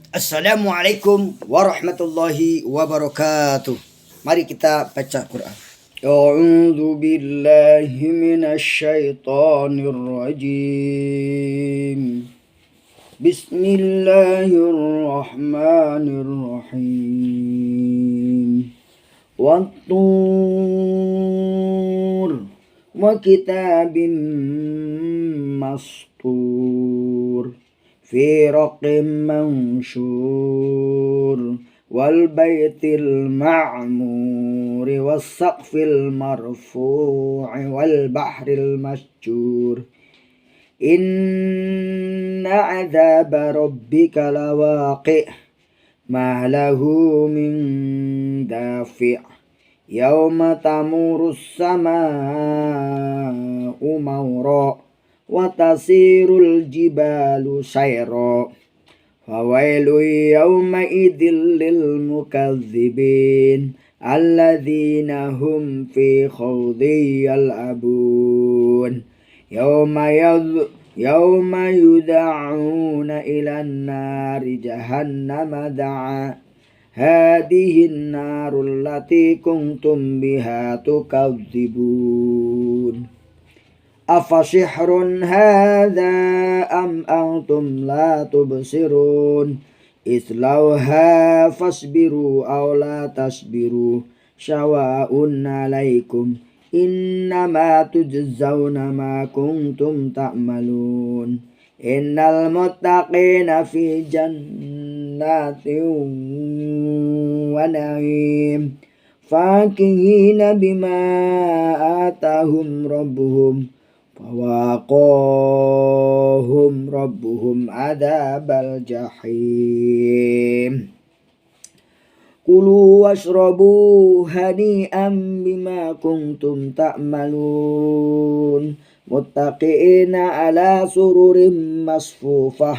Assalamualaikum warahmatullahi wabarakatuh. Mari kita baca Quran. A'udzu billahi minasyaitonir rajim. Bismillahirrahmanirrahim. Wat-tur wa kitabim mastur في رق منشور والبيت المعمور والسقف المرفوع والبحر المسجور إن عذاب ربك لواقع ما له من دافع يوم تمور السماء مورا وتصير الجبال سيرا فويل يومئذ للمكذبين الذين هم في خوض يلعبون يوم يدعون إلى النار جهنم دعا هذه النار التي كنتم بها تكذبون أفسحر هذا أم أنتم لا تبصرون اصلوها فاصبروا أو لا تصبروا سواء عليكم إنما تجزون ما كنتم تعملون إن المتقين في جنات ونعيم فاكهين بما آتاهم ربهم فوقاهم ربهم عذاب الجحيم كلوا واشربوا هنيئا بما كنتم تعملون متكئين على سرر مصفوفة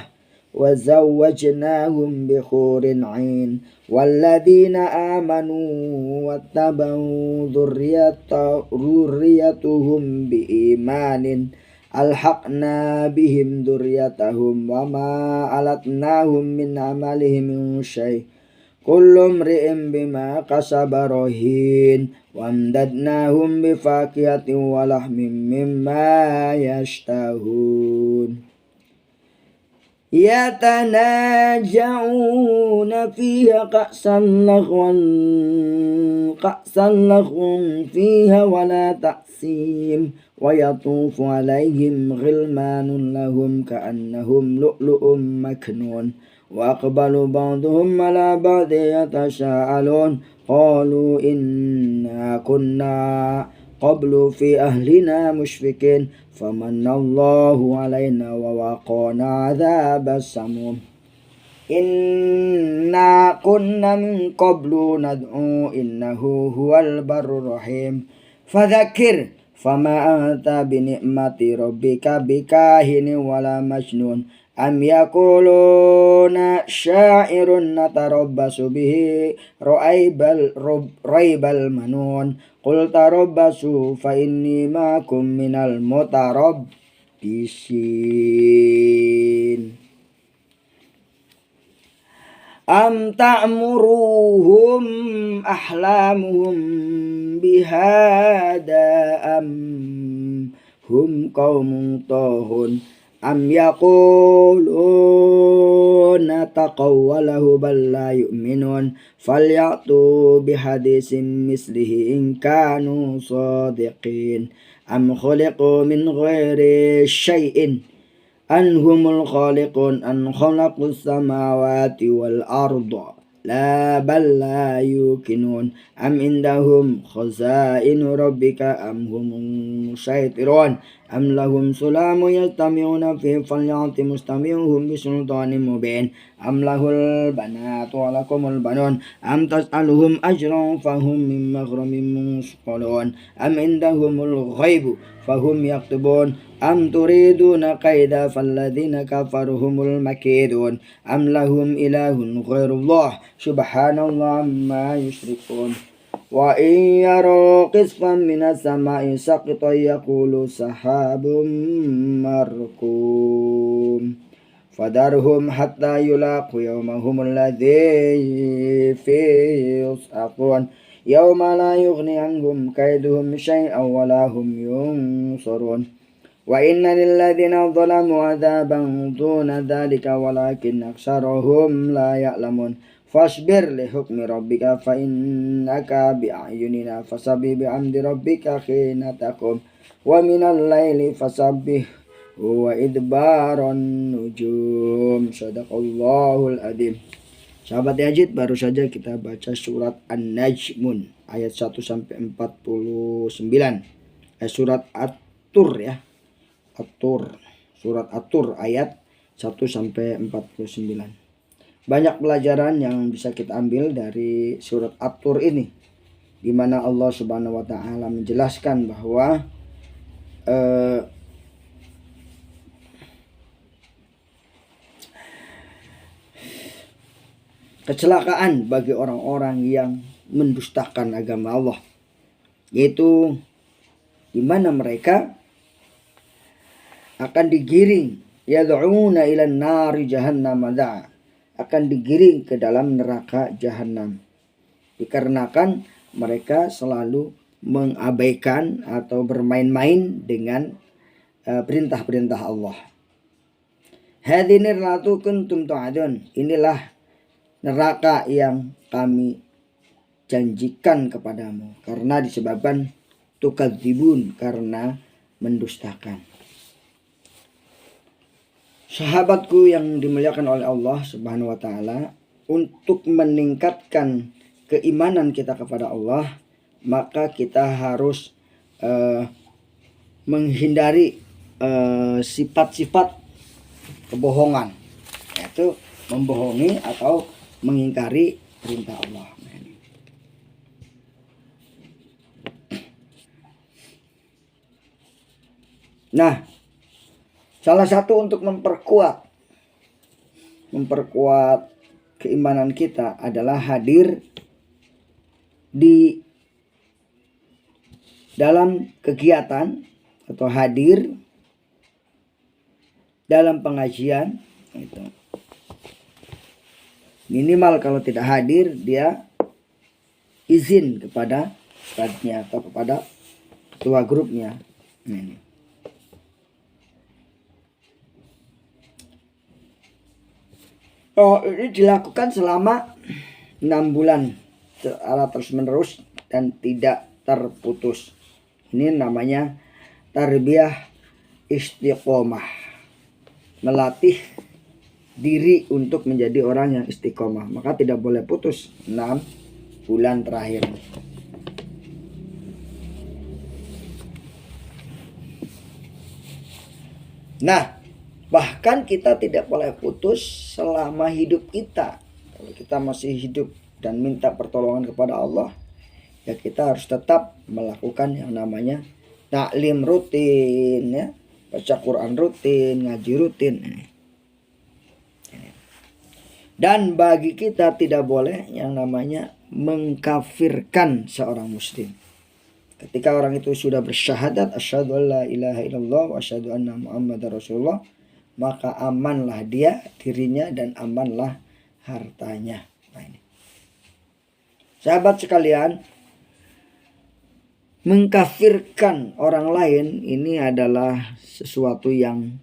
وزوجناهم بحور عين والذين آمنوا واتبعوا ذريتهم بإيمان ألحقنا بهم ذريتهم وما ألتناهم من عملهم من شيء كل امرئ بما كسب رهين وامددناهم بفاكهة ولحم مما يشتهون يتناجعون فيها كأسا لغوا فيها ولا تأثيم ويطوف عليهم غلمان لهم كأنهم لؤلؤ مكنون وأقبل بعضهم على بعض يتساءلون قالوا إنا كنا قبل في أهلنا مشفقين فمن الله علينا ووقانا عذاب السموم إنا كنا من قبل ندعو إنه هو البر الرحيم فذكر فما أنت بنعمة ربك بكاهن ولا مجنون أم يقولون شاعر نتربص به ريب المنون قل تربصوا فإني معكم من المتربصين أم تأمرهم أحلامهم بهذا أم هم قوم طاغون أم يقولون تقوله بل لا يؤمنون فليأتوا بحديث مثله إن كانوا صادقين أم خلقوا من غير شيء أن هم الخالقون أن خلقوا السماوات والأرض لا بل لا يوقنون أم عندهم خزائن ربك أم هم المسيطرون أم لهم سلام يستمعون فيه فليأت مستمعهم بسلطان مبين أم له البنات ولكم البنون أم تسألهم أجرا فهم من مغرم مثقلون أم عندهم الغيب فهم يكتبون أم تريدون كيدا فالذين كفروا هم المكيدون أم لهم إله غير الله سبحان الله عما يشركون وإن يروا قسفا من السماء سقطا يقول سحاب مركوم fadarhum hatta yulaqu yawmahum alladhi fihi yus'aqun yawma la yughni anhum kaiduhum syai'an wa la hum yunsarun wa inna lilladzina zalamu adzaban duna dzalika walakin aktsarahum la ya'lamun fasbir li hukmi rabbika fa innaka bi'ayunina fasabbih bihamdi rabbika hina taqum wa minal laili fasabbih wa idbaran nujum. Shadaqallahul adzim. Sahabat Yazid, baru saja kita baca surat An-Najmun ayat 1 sampai 49. Surat At-Tur ya. At-Tur. Surat At-Tur ayat 1 sampai 49. Banyak pelajaran yang bisa kita ambil dari surat At-Tur ini, di mana Allah Subhanahu wa taala menjelaskan bahwa kecelakaan bagi orang-orang yang mendustakan agama Allah, yaitu di mana mereka akan digiring yad'una ila nari jahannam da'a, akan digiring ke dalam neraka jahanam dikarenakan mereka selalu mengabaikan atau bermain-main dengan perintah-perintah Allah. Hadinir latu kuntum tu'adun, inilah neraka yang kami janjikan kepadamu karena disebabkan tukadzibun, karena mendustakan. Sahabatku yang dimuliakan oleh Allah Subhanahu wa taala, untuk meningkatkan keimanan kita kepada Allah, maka kita harus menghindari sifat-sifat kebohongan, yaitu membohongi atau mengingkari perintah Allah. Nah, salah satu untuk memperkuat keimanan kita adalah hadir di dalam kegiatan atau hadir dalam pengajian itu. Minimal kalau tidak hadir, dia izin kepada ustadznya atau kepada ketua grupnya. Ini dilakukan selama 6 bulan secara terus menerus dan tidak terputus. Ini namanya tarbiyah istiqomah, melatih diri untuk menjadi orang yang istiqomah. Maka tidak boleh putus 6 bulan terakhir. Nah, bahkan kita tidak boleh putus selama hidup kita. Kalau kita masih hidup dan minta pertolongan kepada Allah, ya kita harus tetap melakukan yang namanya taklim rutin, ya, baca Quran rutin, ngaji rutin. Dan bagi kita tidak boleh yang namanya mengkafirkan seorang muslim. Ketika orang itu sudah bersyahadat asyhadu an la ilaha illallah wa asyhadu anna muhammadar rasulullah, maka amanlah dia, dirinya, dan amanlah hartanya. Nah, ini. Sahabat sekalian, mengkafirkan orang lain ini adalah sesuatu yang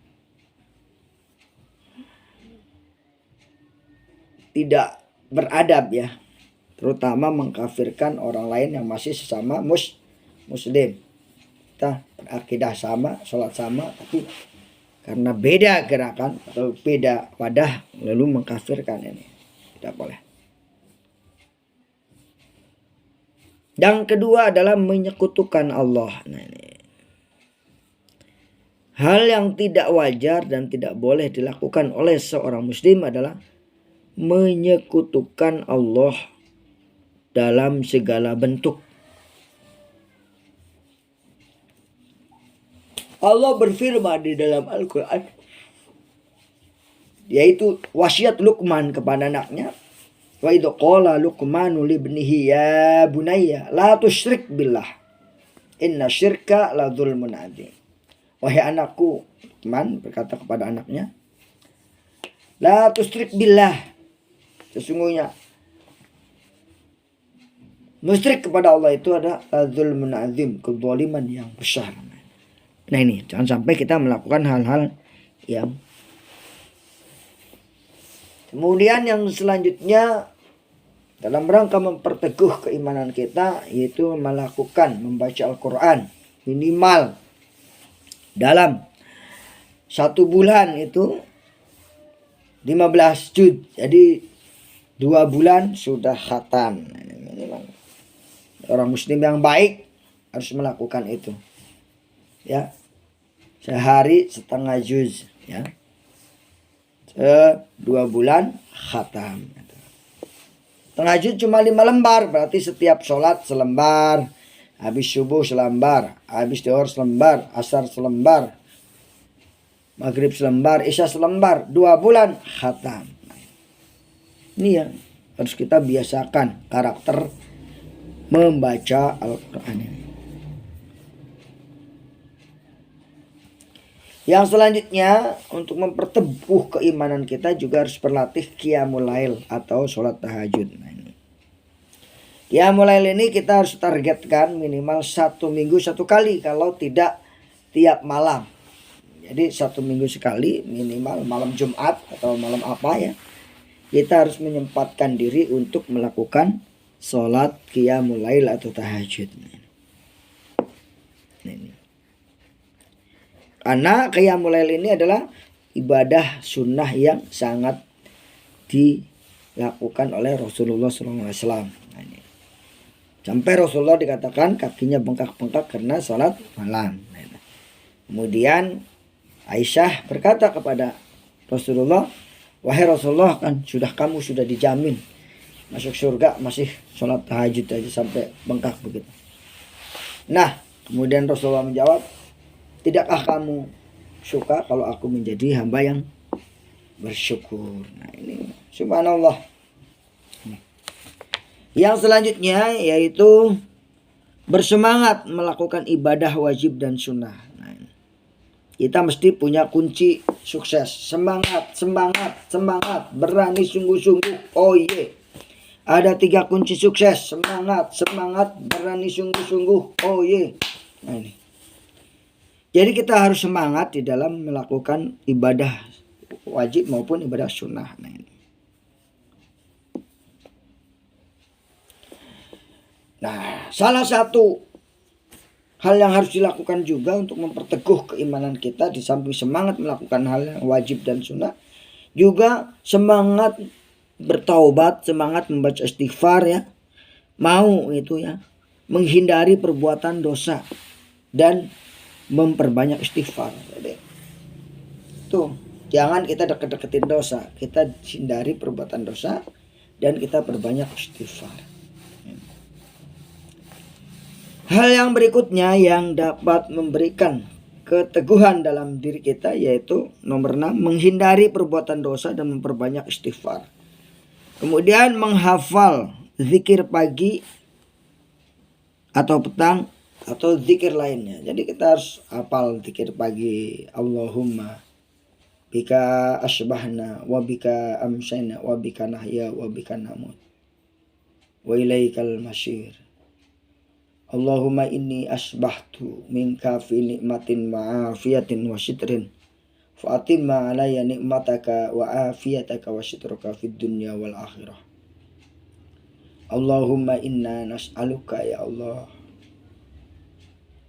tidak beradab, ya. Terutama mengkafirkan orang lain yang masih sesama muslim. Kita berakidah sama, sholat sama, tapi karena beda gerakan atau beda wadah lalu mengkafirkan, ini tidak boleh. Yang kedua adalah menyekutukan Allah. Nah, ini hal yang tidak wajar dan tidak boleh dilakukan oleh seorang muslim adalah menyekutukan Allah dalam segala bentuk. Allah berfirman di dalam Al-Quran, yaitu wasiat Luqman kepada anaknya. Wa idh qala Luqmanu libnihi ya bunayya la tusyrik billah inna syirka la dzulmun adzim. Wahai anakku, Luqman berkata kepada anaknya, La tusyrik billah. Sesungguhnya musyrik kepada Allah itu ada zulmun azim, kezaliman yang besar. Nah ini, jangan sampai kita melakukan hal-hal yang kemudian yang selanjutnya dalam rangka memperteguh keimanan kita, yaitu melakukan membaca Al-Quran minimal dalam 1 bulan itu 15 juz. Jadi 2 bulan sudah khatam. Orang muslim yang baik harus melakukan itu. Ya. Sehari setengah juz, ya. 2 bulan khatam. Setengah juz cuma 5 lembar, berarti setiap sholat selembar, habis subuh selembar, habis zuhur selembar, asar selembar, maghrib selembar, isya selembar, 2 bulan khatam. Ini yang harus kita biasakan, karakter membaca Al-Quran ini. Yang selanjutnya, untuk memperteguh keimanan kita juga harus berlatih qiyamul lail atau sholat tahajud. Nah, ini qiyamul lail ini kita harus targetkan minimal 1 minggu 1 kali, kalau tidak tiap malam. Jadi 1 minggu sekali, minimal malam Jumat atau malam apa ya, kita harus menyempatkan diri untuk melakukan sholat qiyamul lail atau tahajud. Nah, ini. Karena qiyamul lail ini adalah ibadah sunnah yang sangat dilakukan oleh Rasulullah SAW. Sampai Rasulullah dikatakan kakinya bengkak-bengkak karena salat malam. Kemudian Aisyah berkata kepada Rasulullah, wahai Rasulullah, kan kamu sudah dijamin masuk surga, masih salat tahajud aja sampai bengkak begitu. Nah, kemudian Rasulullah menjawab, tidakkah kamu suka kalau aku menjadi hamba yang bersyukur? Nah ini subhanallah. Yang selanjutnya yaitu bersemangat melakukan ibadah wajib dan sunnah. Nah, kita mesti punya kunci sukses. Semangat, semangat, semangat, berani sungguh-sungguh. Oh iya, ada 3 kunci sukses. Semangat, semangat, berani sungguh-sungguh. Oh iya. Nah ini. Jadi kita harus semangat di dalam melakukan ibadah wajib maupun ibadah sunnah. Nah, salah satu hal yang harus dilakukan juga untuk memperteguh keimanan kita, di samping semangat melakukan hal yang wajib dan sunnah, juga semangat bertaubat, semangat membaca istighfar ya. Mau itu ya, menghindari perbuatan dosa dan memperbanyak istighfar. Jadi, tuh, jangan kita deket-deketin dosa, kita hindari perbuatan dosa dan kita perbanyak istighfar. Hal yang berikutnya yang dapat memberikan keteguhan dalam diri kita yaitu nomor 6, menghindari perbuatan dosa dan memperbanyak istighfar. Kemudian menghafal zikir pagi atau petang atau zikir lainnya. Jadi kita harus hafal zikir pagi, Allahumma bika asbahna wa bika amsayna wa bika nahya wa bika namut wa ilaikal masyir. Allahumma inni asbahtu minka fi nikmatin wa afiyatin wa syitrin fa atimma alayya nikmataka wa afiyataka wa syitruka fid dunya wal akhirah. Allahumma inna nas'aluka ya Allah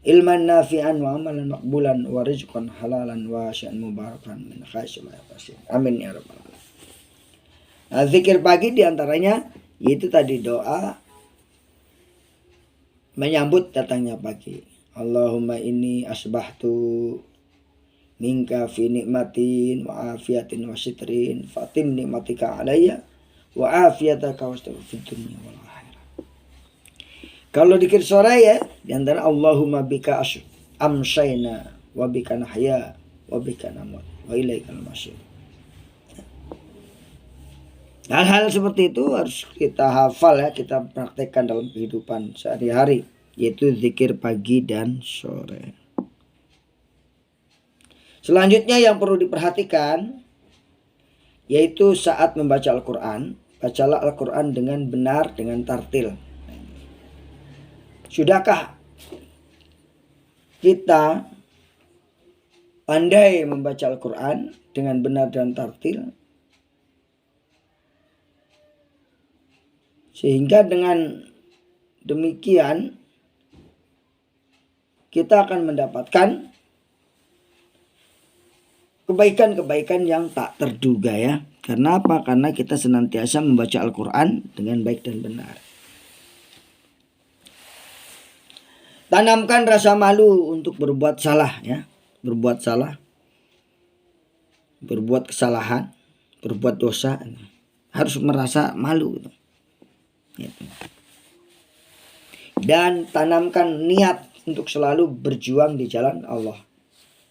ilman nafi'an wa amalan maqbulan wa rizqan halalan wa syan mubarakan min khaisil yasin. Amin ya rabbal alamin. Nah, zikir pagi diantaranya yaitu tadi doa menyambut datangnya pagi. Allahumma inni asbahtu minka fi nikmatin wa afiyatin wa syitrin fatim nikmatika alayya wa afiyataka wa fid dunya wal akhirah. Kalau dikir sore ya, di antara Allahumma bika amsayna wa bika nahya wa bika namut wa ilaikal masyir. Hal-hal seperti itu harus kita hafal ya, kita praktekkan dalam kehidupan sehari-hari, yaitu zikir pagi dan sore. Selanjutnya yang perlu diperhatikan yaitu saat membaca Al-Quran, bacalah Al-Quran dengan benar, dengan tartil. Sudahkah kita pandai membaca Al-Quran dengan benar dan tartil? Sehingga dengan demikian kita akan mendapatkan kebaikan-kebaikan yang tak terduga ya. Karena apa? Karena kita senantiasa membaca Al-Quran dengan baik dan benar. Tanamkan rasa malu untuk berbuat salah ya. Berbuat salah, berbuat kesalahan, berbuat dosa, harus merasa malu gitu. Dan tanamkan niat untuk selalu berjuang di jalan Allah.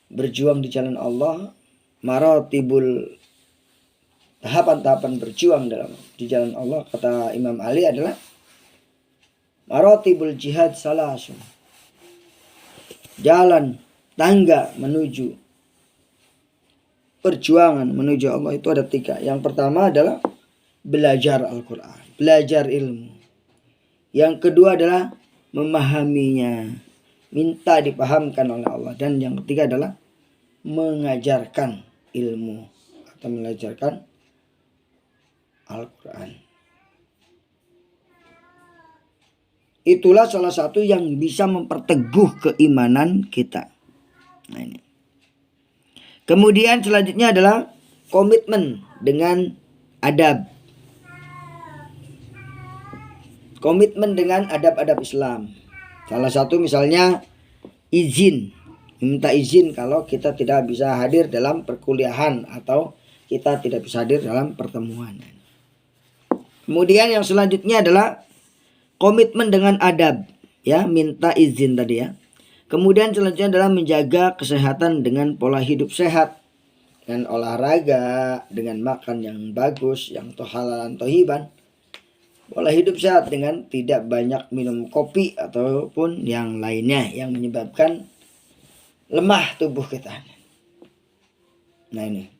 Berjuang di jalan Allah, maratibul, tahapan-tahapan berjuang di jalan Allah, kata Imam Ali adalah maratibul jihad salasun. Jalan tangga menuju perjuangan menuju Allah itu ada 3. Yang pertama adalah belajar Al-Quran, belajar ilmu. Yang kedua adalah memahaminya, minta dipahamkan oleh Allah. Dan yang ketiga adalah mengajarkan ilmu atau mengajarkan Al-Quran. Itulah salah satu yang bisa memperteguh keimanan kita. Nah, ini. Kemudian selanjutnya adalah komitmen dengan adab. Komitmen dengan adab-adab Islam. Salah satu misalnya izin. Minta izin kalau kita tidak bisa hadir dalam perkuliahan atau kita tidak bisa hadir dalam pertemuan. Kemudian yang selanjutnya adalah komitmen dengan adab. Ya, minta izin tadi ya. Kemudian selanjutnya adalah menjaga kesehatan dengan pola hidup sehat, dengan olahraga, dengan makan yang bagus, yang halalan tohiban. Pola hidup sehat dengan tidak banyak minum kopi ataupun yang lainnya yang menyebabkan lemah tubuh kita. Nah ini.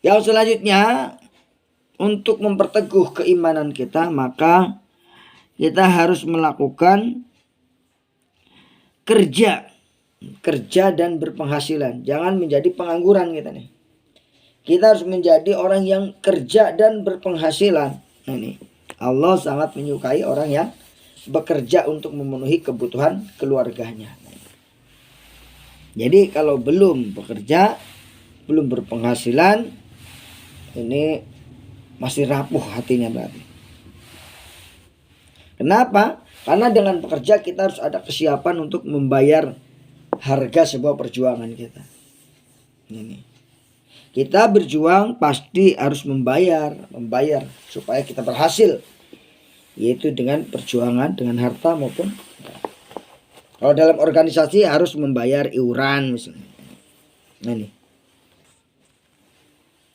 Yang selanjutnya, untuk memperteguh keimanan kita, maka kita harus melakukan kerja dan berpenghasilan. Jangan menjadi pengangguran kita nih. Kita harus menjadi orang yang kerja dan berpenghasilan. Nah, ini Allah sangat menyukai orang yang bekerja untuk memenuhi kebutuhan keluarganya. Jadi kalau belum bekerja, belum berpenghasilan, ini masih rapuh hatinya berarti. Kenapa? Karena dengan bekerja kita harus ada kesiapan untuk membayar harga sebuah perjuangan kita. Ini. Kita berjuang pasti harus membayar supaya kita berhasil. Yaitu dengan perjuangan, dengan harta maupun kalau dalam organisasi harus membayar iuran misalnya. Nah ini.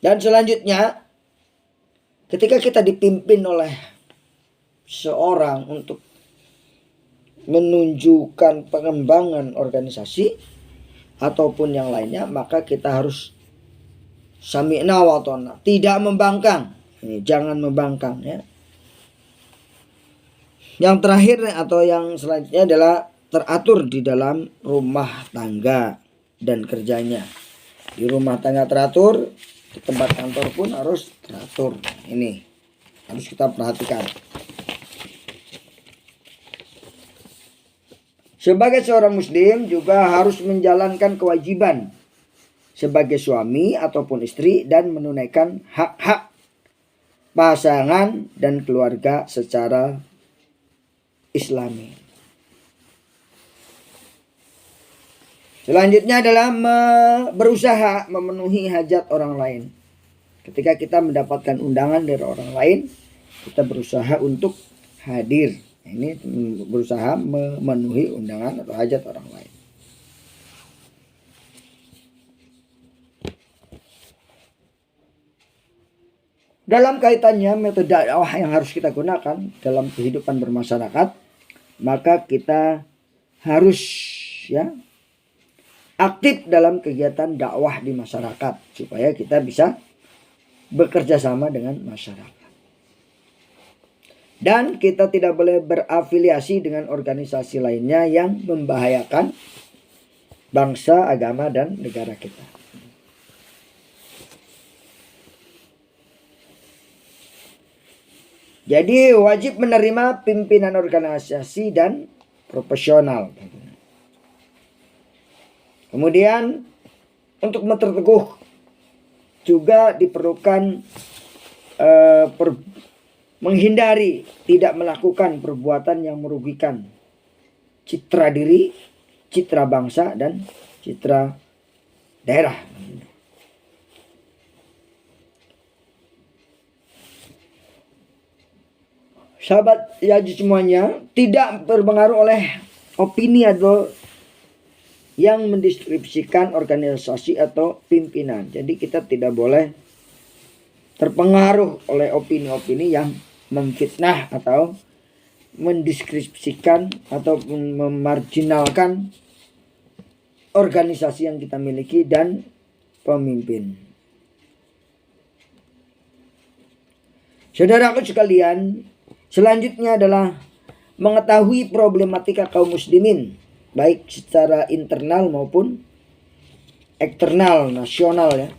Dan selanjutnya, ketika kita dipimpin oleh seorang untuk menunjukkan pengembangan organisasi ataupun yang lainnya, maka kita harus sami'na wa ta'na, tidak membangkang. Ini jangan membangkang ya. Yang terakhir atau yang selanjutnya adalah teratur di dalam rumah tangga dan kerjanya. Di rumah tangga teratur, di tempat kantor pun harus teratur. Ini harus kita perhatikan. Sebagai seorang muslim juga harus menjalankan kewajiban sebagai suami ataupun istri dan menunaikan hak-hak pasangan dan keluarga secara Islami. Selanjutnya adalah berusaha memenuhi hajat orang lain. Ketika kita mendapatkan undangan dari orang lain, kita berusaha untuk hadir. Ini berusaha memenuhi undangan atau hajat orang lain. Dalam kaitannya metode dakwah yang harus kita gunakan dalam kehidupan bermasyarakat, maka kita harus ya aktif dalam kegiatan dakwah di masyarakat supaya kita bisa bekerja sama dengan masyarakat. Dan kita tidak boleh berafiliasi dengan organisasi lainnya yang membahayakan bangsa, agama, dan negara kita. Jadi wajib menerima pimpinan organisasi dan profesional. Kemudian untuk memperteguh juga diperlukan menghindari tidak melakukan perbuatan yang merugikan citra diri, citra bangsa, dan citra daerah. Sahabat Yaji semuanya, tidak berpengaruh oleh opini atau yang mendeskripsikan organisasi atau pimpinan. Jadi kita tidak boleh terpengaruh oleh opini-opini yang memfitnah atau mendeskripsikan atau memarginalkan organisasi yang kita miliki dan pemimpin. Saudaraku sekalian, selanjutnya adalah mengetahui problematika kaum muslimin, baik secara internal maupun eksternal, nasional ya.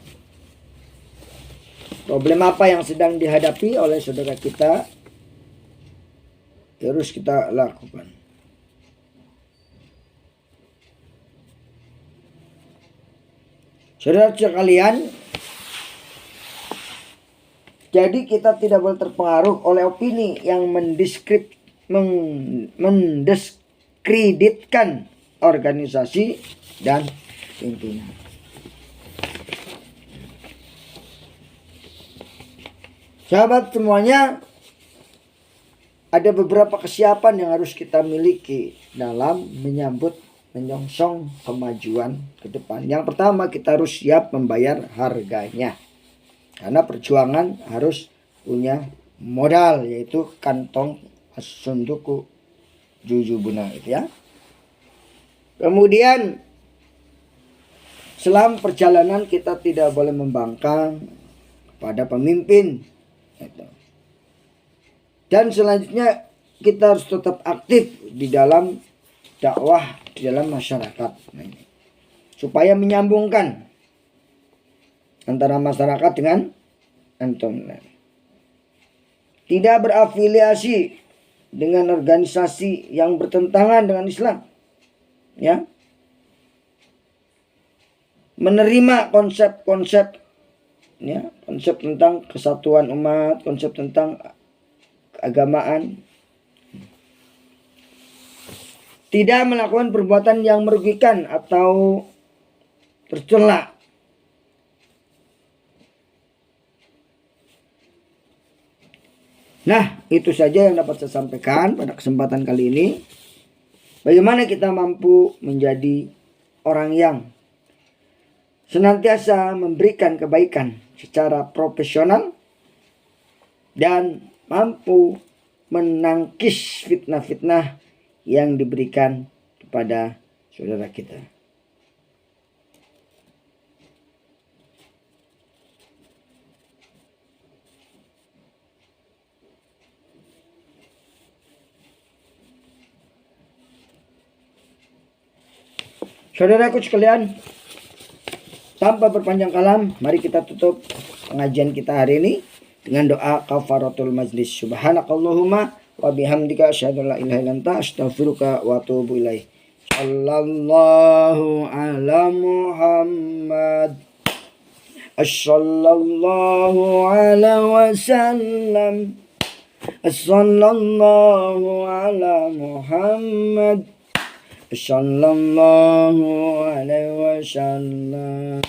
Problem apa yang sedang dihadapi oleh saudara kita harus kita lakukan. Saudara sekalian, jadi kita tidak boleh terpengaruh oleh opini yang mendiskreditkan organisasi dan pimpinan. Sahabat semuanya, ada beberapa kesiapan yang harus kita miliki dalam menyongsong kemajuan ke depan. Yang pertama, kita harus siap membayar harganya. Karena perjuangan harus punya modal, yaitu kantong sunduku jujubuna itu ya. Kemudian selama perjalanan kita tidak boleh membangkang pada pemimpin. Dan selanjutnya kita harus tetap aktif di dalam dakwah, di dalam masyarakat, supaya menyambungkan antara masyarakat dengan antum. Tidak berafiliasi dengan organisasi yang bertentangan dengan Islam, ya. Menerima konsep-konsep, ya, konsep tentang kesatuan umat, konsep tentang keagamaan. Tidak melakukan perbuatan yang merugikan atau tercela. Nah, itu saja yang dapat saya sampaikan pada kesempatan kali ini. Bagaimana kita mampu menjadi orang yang senantiasa memberikan kebaikan secara profesional dan mampu menangkis fitnah-fitnah yang diberikan kepada saudara kita. Saudaraku sekalian, tanpa berpanjang kalam, mari kita tutup pengajian kita hari ini dengan doa kafaratul majlis. Subhanakallahumma wa bihamdika asyhadu an la ilaha illa anta astaghfiruka wa atubu ilaik. Sallallahu ala Muhammad. Sallallahu ala wasallam. Sallallahu ala Muhammad. Sallallahu alaihi wasallam.